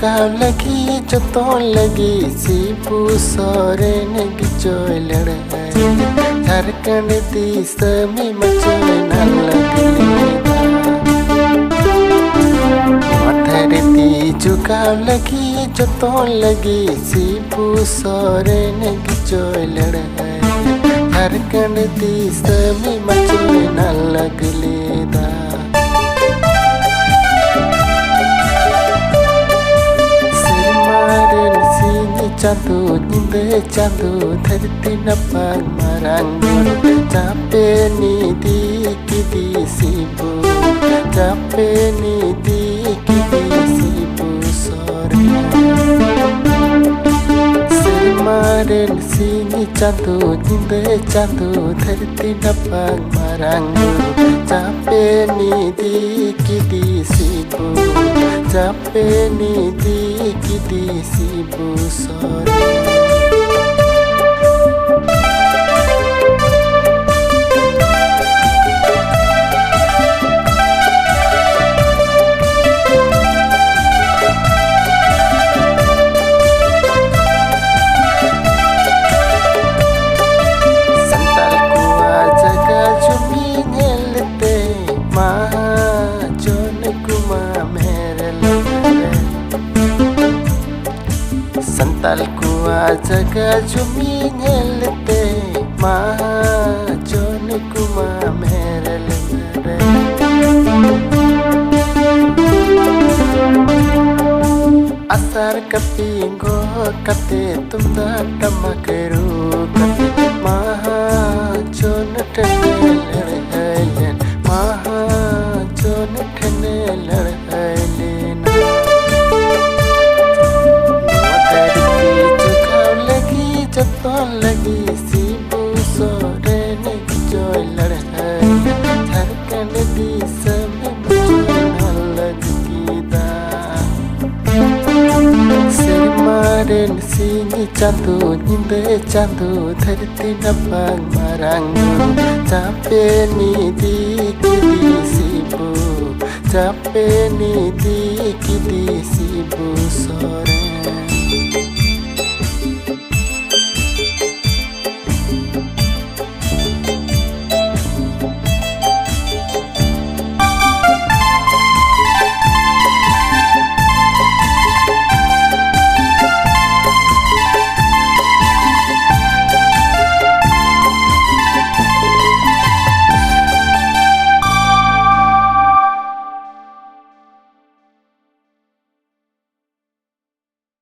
जुकाव लगी जतो लगी सीपू सोरे नगी चोय लड़े झारखंड दिस में मचोय न लगली मठरे ती जुकाव लगी जतो लगी सीपू सोरे नगी चोय लड़े झारखंड दिस में मचोय न लगली Candu nyinde candu धरती नपang maranggur cape ni di sibu cape ni di sibu sore Semaren sini candu nyinde candu धरती नपang maranggur cape ni di sibu cape ni di sibu sore Santal kuwa jaga jumi ngelte ma jon kuma merel mere asar kapingo kate tumda tamakaru kate ma jon thanel helen ma jon thanel helen जतो लगी Cebu सोरे नगी चोय लड़े Jharkhand this में मचोय न लगली दा Semaren sini candu nyinde candu धरती नपang maranggur cape ni di sibu cape ni di